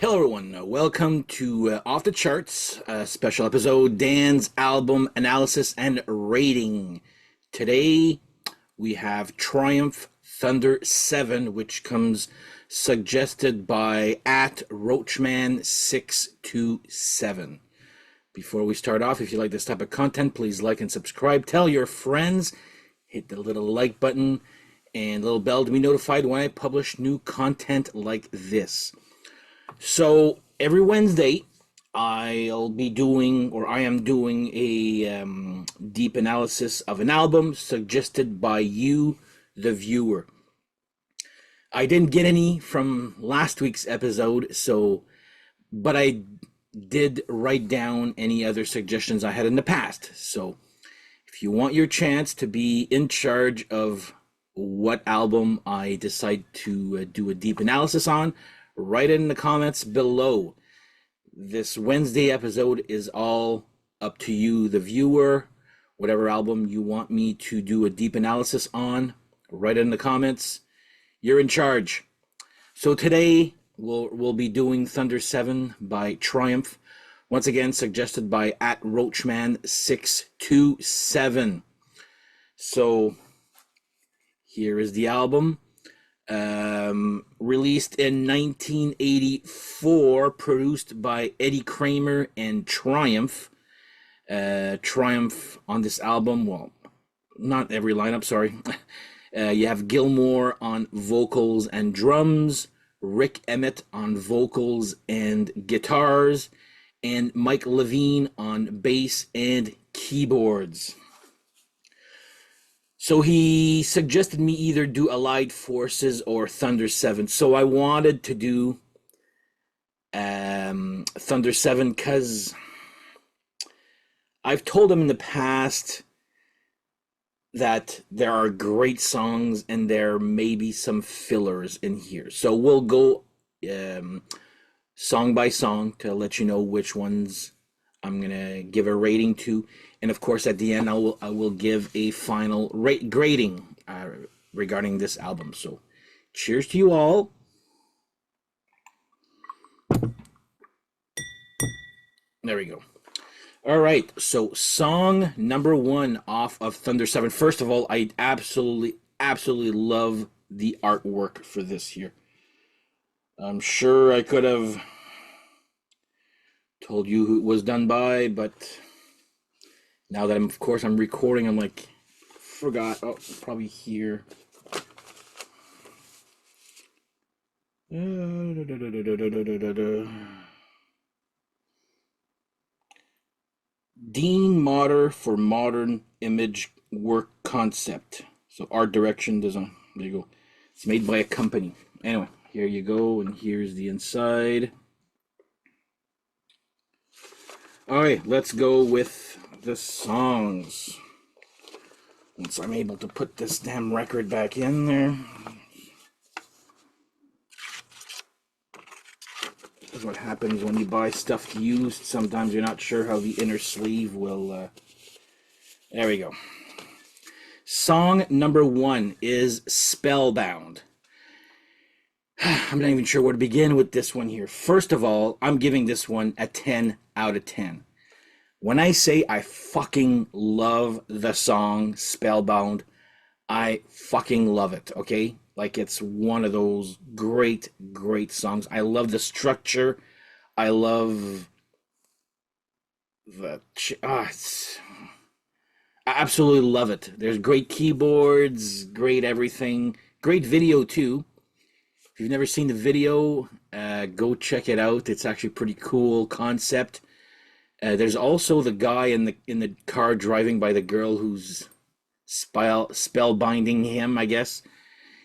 Hello, everyone. Welcome to Off the Charts, special episode Dan's album analysis and rating. Today we have Triumph Thunder 7, which comes suggested by at Roachman627. Before we start off, if you like this type of content, please like and subscribe. Tell your friends, hit the little like button and little bell to be notified when I publish new content like this. So every Wednesday, I am doing a deep analysis of an album suggested by you, the viewer. I didn't get any from last week's episode, but I did write down any other suggestions I had in the past. So if you want your chance to be in charge of what album I decide to do a deep analysis on, write it in the comments below. This Wednesday episode is all up to you, the viewer. Whatever album you want me to do a deep analysis on, write it in the comments. You're in charge. So today we'll be doing Thunder 7 by Triumph. Once again, suggested by at Roachman627. So here is the album. Released in 1984, produced by Eddie Kramer and Triumph. Triumph on this album, well, not every lineup, sorry. You have Gilmour on vocals and drums, Rick Emmett on vocals and guitars, and Mike Levine on bass and keyboards. So he suggested me either do Allied Forces or Thunder 7. So I wanted to do Thunder 7 because I've told him in the past that there are great songs and there may be some fillers in here. So we'll go song by song to let you know which ones I'm going to give a rating to. And of course, at the end, I will give a final grading regarding this album. So cheers to you all. There we go. All right, so song number 1 off of Thunder 7. First of all, I absolutely love the artwork for this here. I'm sure I could have told you who it was done by, but now that I'm recording, I'm like, forgot. Oh, probably here. Dean Motter for Modern Image Work Concept. So art direction design. There you go. It's made by a company. Anyway, here you go, and here's the inside. All right, let's go with the songs. Once I'm able to put this damn record back in there. That's what happens when you buy stuff used. Sometimes you're not sure how the inner sleeve will... There we go. Song number 1 is Spellbound. I'm not even sure where to begin with this one here. First of all, I'm giving this one a 10 out of 10. When I say I fucking love the song Spellbound, I fucking love it, okay? Like, it's one of those great songs. I love the structure. I love the... I absolutely love it. There's great keyboards, great everything. Great video, too. If you've never seen the video, go check it out. It's actually pretty cool concept. There's also the guy in the car driving by the girl who's spellbinding him, I guess.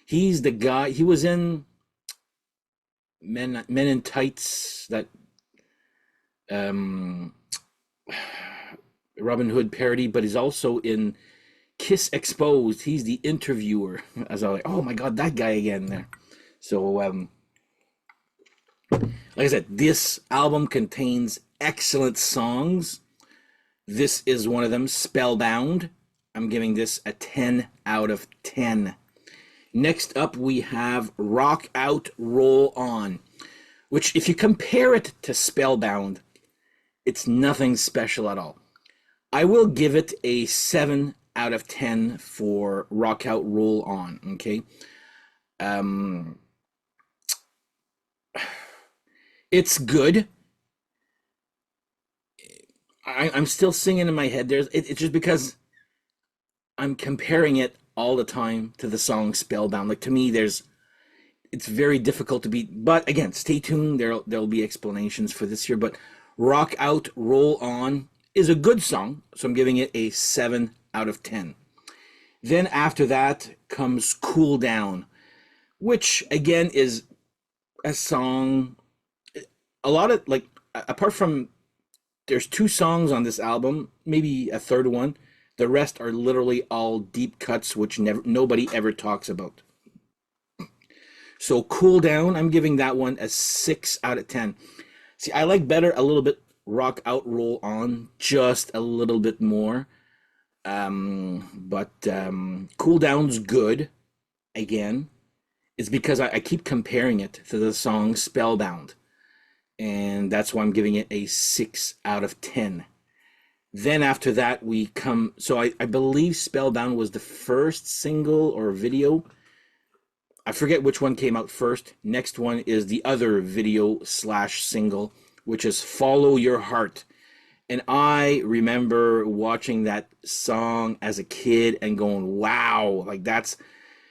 He's the guy. He was in Men in Tights, that Robin Hood parody, but he's also in Kiss Exposed. He's the interviewer. As I was like, oh my god, that guy again there. So, like I said, this album contains excellent songs. This is one of them, Spellbound. I'm giving this a 10 out of 10. Next up, we have Rock Out, Roll On. which if you compare it to Spellbound, it's nothing special at all. I will give it a 7 out of 10 for Rock Out Roll On, okay? Um, it's good. I'm still singing in my head. It's just because I'm comparing it all the time to the song Spellbound. Like to me, it's very difficult to beat. But again, stay tuned. There'll be explanations for this here. But Rock Out, Roll On is a good song, so I'm giving it a 7 out of 10. Then after that comes Cool Down, which again is a song. A lot of like apart from there's two songs on this album, maybe a third one. The rest are literally all deep cuts, which nobody ever talks about. So Cool Down, I'm giving that one a 6 out of 10. See, I like better a little bit Rock Out Roll On, just a little bit more. But Cool Down's good. Again, it's because I keep comparing it to the song Spellbound. And that's why I'm giving it a 6 out of 10. Then after that, we come. So I believe Spellbound was the first single or video. I forget which one came out first. Next one is the other video slash single, which is Follow Your Heart. And I remember watching that song as a kid and going, wow, like that's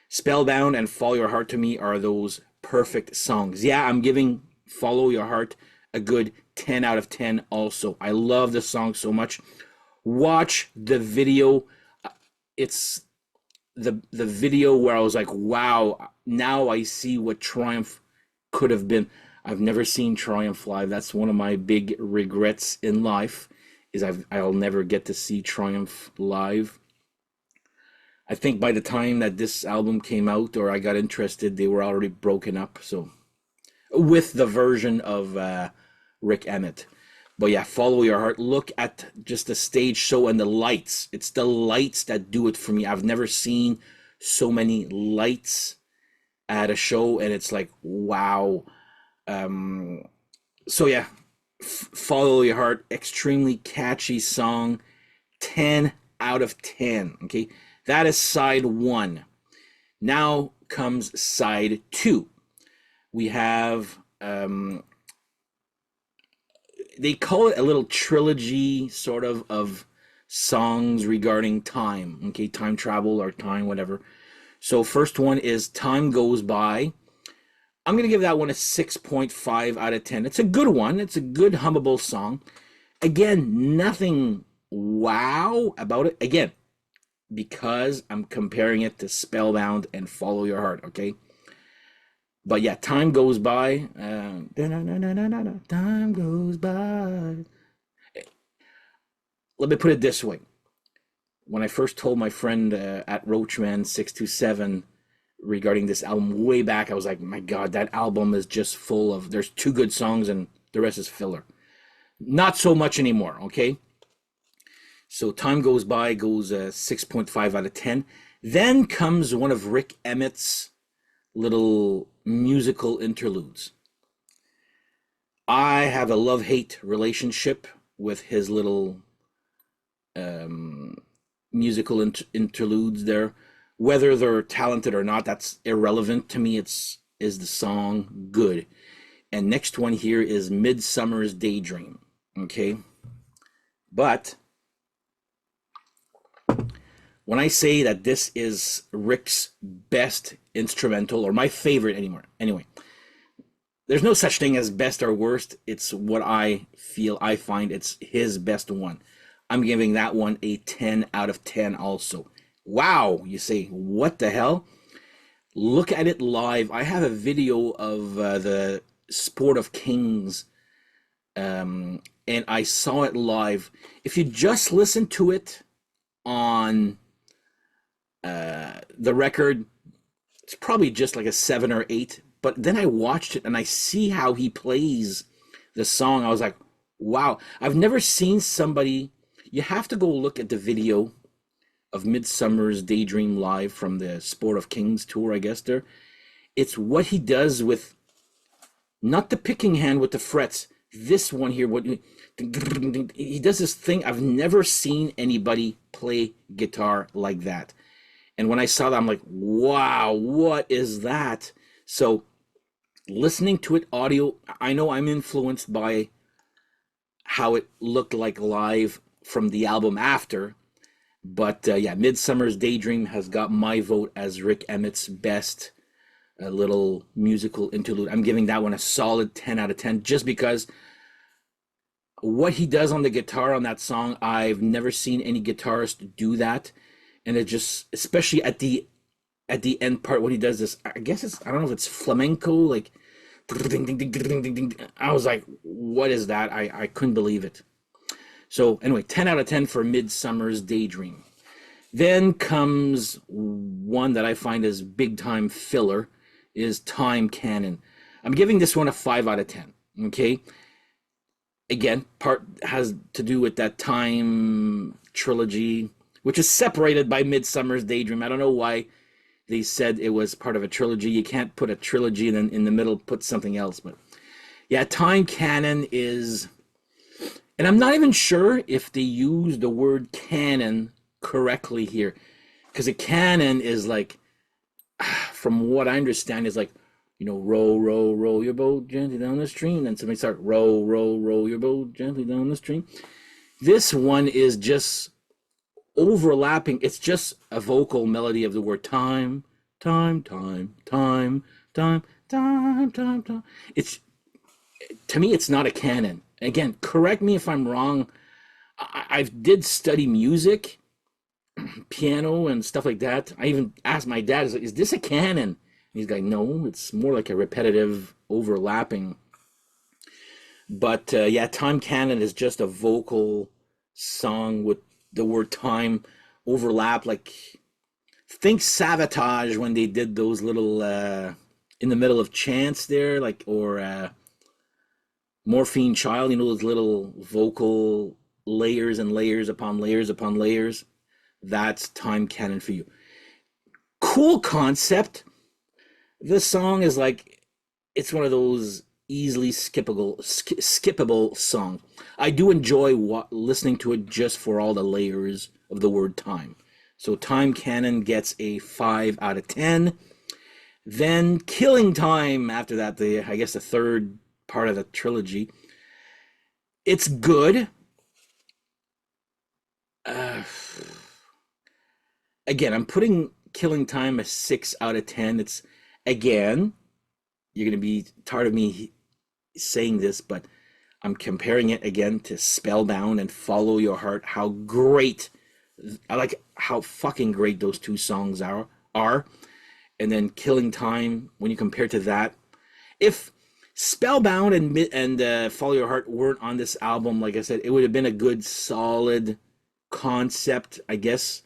Spellbound and Follow Your Heart to me are those perfect songs. Yeah, I'm giving Follow Your Heart a good 10 out of 10 also. I love the song so much. Watch the video. It's the video where I was like, wow, now I see what Triumph could have been. I've never seen Triumph live. That's one of my big regrets in life is I'll never get to see Triumph live. I think by the time that this album came out or I got interested, they were already broken up. So with the version of Rick Emmett. But yeah, Follow Your Heart. Look at just the stage show and the lights. It's the lights that do it for me. I've never seen so many lights at a show, and it's like, wow. So yeah, Follow Your Heart, extremely catchy song, 10 out of 10. Okay, that is side one. Now comes side two. We have they call it a little trilogy sort of songs regarding time, okay, time travel or time whatever. So first one is Time Goes By. I'm going to give that one a 6.5 out of 10. It's a good one. It's a good hummable song. Again, nothing wow about it. Again, because I'm comparing it to Spellbound and Follow Your Heart, okay? But yeah, Time Goes By. Time goes by. Let me put it this way. When I first told my friend at Roachman627 regarding this album way back, I was like, my God, that album is just full of, there's two good songs and the rest is filler. Not so much anymore, okay? So Time Goes By goes 6.5 out of 10. Then comes one of Rick Emmett's little musical interludes. I have a love-hate relationship with his little musical interludes there. Whether they're talented or not, that's irrelevant to me. Is the song good? And next one here is Midsummer's Daydream. Okay, but when I say that this is Rick's best instrumental or my favorite anyway, there's no such thing as best or worst. It's what I find it's his best one. I'm giving that one a 10 out of 10 also. Wow, you say, what the hell? Look at it live. I have a video of the Sport of Kings, and I saw it live. If you just listen to it on the record, it's probably just like a 7 or 8. But then I watched it and I see how he plays the song. I was like, wow. I've never seen somebody. You have to go look at the video of Midsummer's Daydream live from the Sport of Kings tour, I guess there. It's what he does with not the picking hand with the frets. This one here, what he does this thing. I've never seen anybody play guitar like that. And when I saw that, I'm like, wow, what is that? So listening to it audio, I know I'm influenced by how it looked like live from the album after. But yeah, Midsummer's Daydream has got my vote as Rick Emmett's best little musical interlude. I'm giving that one a solid 10 out of 10 just because what he does on the guitar on that song, I've never seen any guitarist do that. And it just, especially at the end part when he does this, I guess it's, I don't know if it's flamenco, like I was like, what is that? I couldn't believe it. So anyway, 10 out of 10 for Midsummer's Daydream. Then comes one that I find is big time filler, is Time Cannon. I'm giving this one a 5 out of 10. Okay. Again, part has to do with that Time trilogy, which is separated by Midsummer's Daydream. I don't know why they said it was part of a trilogy. You can't put a trilogy and then in the middle put something else. But yeah, Time Cannon is, and I'm not even sure if they use the word canon correctly here, because a canon is like, from what I understand, is like, row, row, row your boat gently down the stream. And then somebody start row, row, row your boat gently down the stream. This one is just overlapping. It's just a vocal melody of the word time, time, time, time, time, time, time, time. It's, to me, it's not a canon. Again, correct me if I'm wrong. I did study music, piano and stuff like that. I even asked my dad, is this a canon? And he's like, no, it's more like a repetitive overlapping. But yeah, Time Cannon is just a vocal song with the word time overlap. Like, think Sabotage when they did those little in the middle of chants there, like, or Morphine Child, those little vocal layers and layers upon layers upon layers. That's Time Cannon for you. Cool concept. This song is like, it's one of those easily skippable song. I do enjoy listening to it just for all the layers of the word time. So Time Cannon gets a 5 out of 10. Then Killing Time after that, I guess the third part of the trilogy. It's good. Again, I'm putting Killing Time a 6 out of 10. It's, again, you're going to be tired of me saying this, but I'm comparing it again to Spellbound and Follow Your Heart. How great, I like how fucking great those two songs are. And then Killing Time, when you compare to that, if Spellbound and Follow Your Heart weren't on this album, like I said, it would have been a good solid concept, I guess.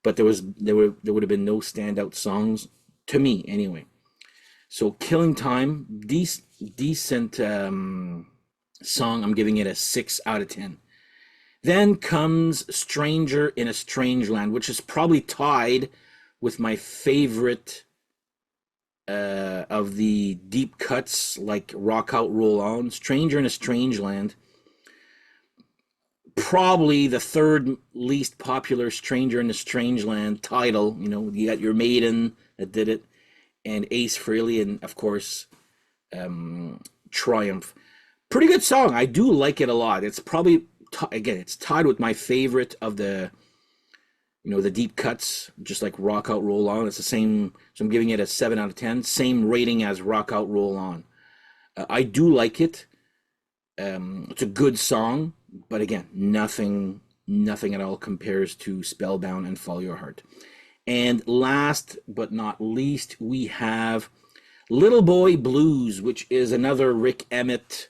But there would have been no standout songs to me anyway. So Killing Time, decent song. I'm giving it a 6 out of 10. Then comes Stranger in a Strange Land, which is probably tied with my favorite of the deep cuts, like Rock Out, Roll On. Stranger in a Strange Land, probably the third least popular Stranger in a Strange Land title. You got your Maiden that did it, and Ace Frehley, and of course Triumph. Pretty good song. I do like it a lot. It's probably, again, it's tied with my favorite of the the deep cuts, just like Rock Out, Roll On. It's the same, so I'm giving it a 7 out of 10. Same rating as Rock Out, Roll On. I do like it. It's a good song, but again, nothing at all compares to Spellbound and Follow Your Heart. And last but not least, we have Little Boy Blues, which is another Rick Emmett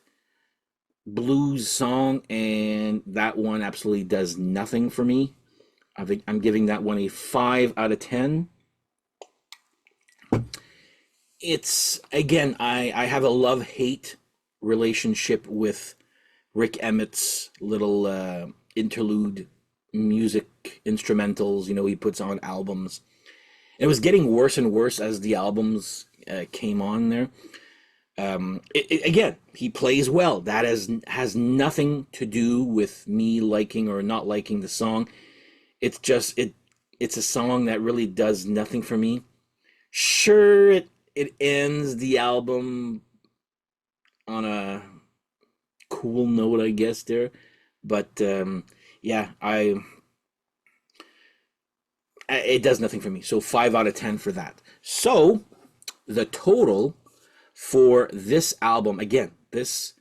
blues song, and that one absolutely does nothing for me. I'm giving that one a 5 out of 10. It's, again, I have a love-hate relationship with Rick Emmett's little interlude music instrumentals, he puts on albums. It was getting worse and worse as the albums came on there. Again, he plays well. That has nothing to do with me liking or not liking the song. It's just it's a song that really does nothing for me. Sure, it ends the album on a cool note, I guess there, but yeah, it does nothing for me. So 5 out of 10 for that. So the total for this album, again, this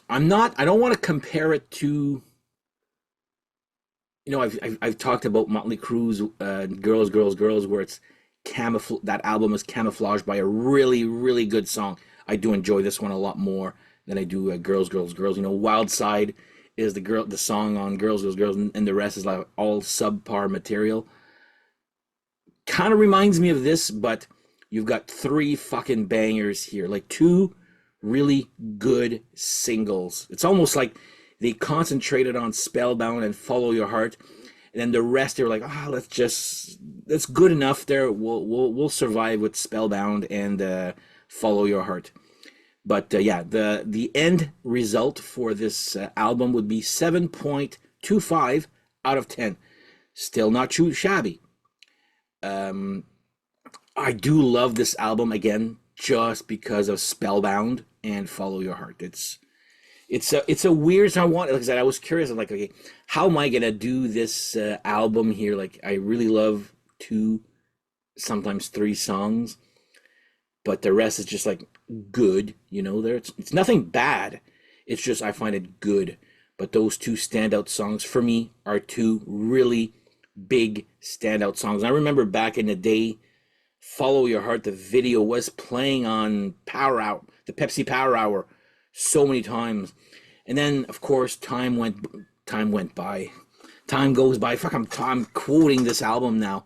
I don't want to compare it to, I've talked about Motley Crue's Girls, Girls, Girls, where it's that album is camouflaged by a really, really good song. I do enjoy this one a lot more than I do Girls, Girls, Girls. Wild Side is the song on Girls, Girls, Girls, and the rest is like all subpar material. Kind of reminds me of this, but you've got 3 fucking bangers here, like 2 really good singles. It's almost like they concentrated on Spellbound and Follow Your Heart, and then the rest they were like, that's good enough. There, we'll survive with Spellbound and Follow Your Heart. But yeah, the end result for this album would be 7.25 out of 10. Still not too shabby. I do love this album again just because of Spellbound and Follow Your Heart. It's a weird song. Like I said, I was curious. I'm like, okay, how am I gonna do this album here? Like, I really love 2, sometimes 3 songs, but the rest is just like good. It's nothing bad. It's just I find it good. But those 2 standout songs for me are 2 really big standout songs. I remember back in the day, Follow Your Heart, the video was playing on Power Hour, the Pepsi Power Hour, so many times. And then, of course, time went by. Time goes by. Fuck, I'm quoting this album now.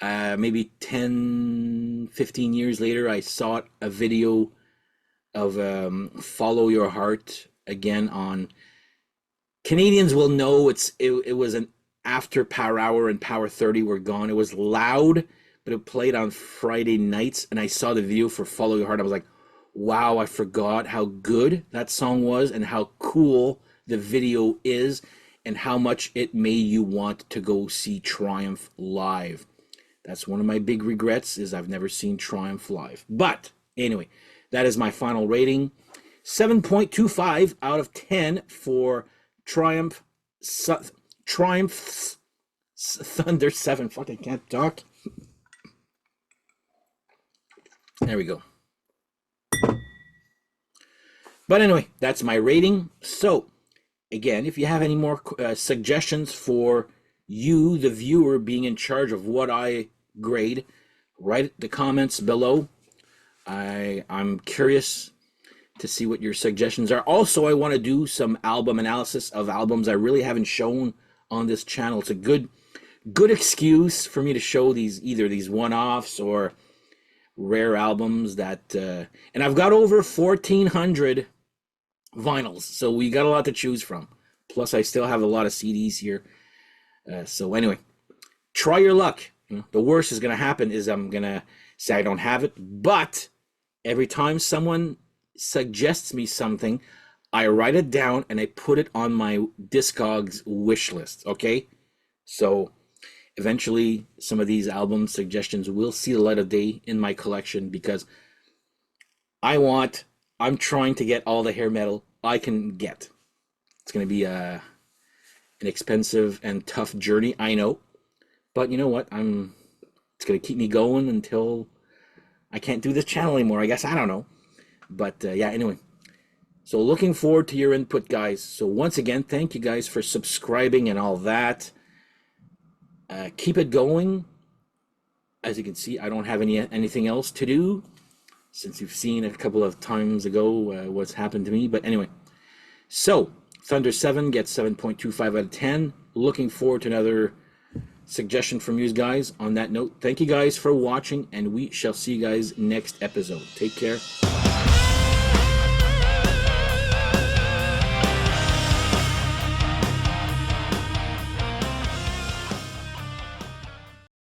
Maybe 10, 15 years later, I saw a video of Follow Your Heart again on. Canadians will know it was an after Power Hour and Power 30 were gone. It was loud, but it played on Friday nights, and I saw the video for Follow Your Heart. I was like, wow, I forgot how good that song was and how cool the video is and how much it made you want to go see Triumph live. That's one of my big regrets, is I've never seen Triumph live. But anyway, that is my final rating. 7.25 out of 10 for Triumph's Thunder 7. Fuck, I can't talk. There we go. But anyway, that's my rating. So, again, if you have any more suggestions for you, the viewer, being in charge of what I grade, write the comments below. I'm curious to see what your suggestions are. Also, I want to do some album analysis of albums I really haven't shown on this channel. It's a good excuse for me to show either these one-offs or rare albums that and I've got over 1,400 vinyls, so we got a lot to choose from. Plus, I still have a lot of CDs here. So anyway, try your luck. The worst is going to happen is I'm going to say I don't have it, but every time someone suggests me something, I write it down and I put it on my Discogs wish list, okay? So eventually some of these album suggestions will see the light of day in my collection, because I'm trying to get all the hair metal I can get. It's going to be an expensive and tough journey, I know. But you know what? It's going to keep me going until I can't do this channel anymore, I guess. I don't know. But yeah, anyway. So looking forward to your input, guys. So once again, thank you guys for subscribing and all that. Keep it going. As you can see, I don't have anything else to do, since you've seen a couple of times ago what's happened to me. But anyway, so Thunder 7 gets 7.25 out of 10. Looking forward to another suggestion from you guys. On that note, thank you guys for watching, and we shall see you guys next episode. Take care.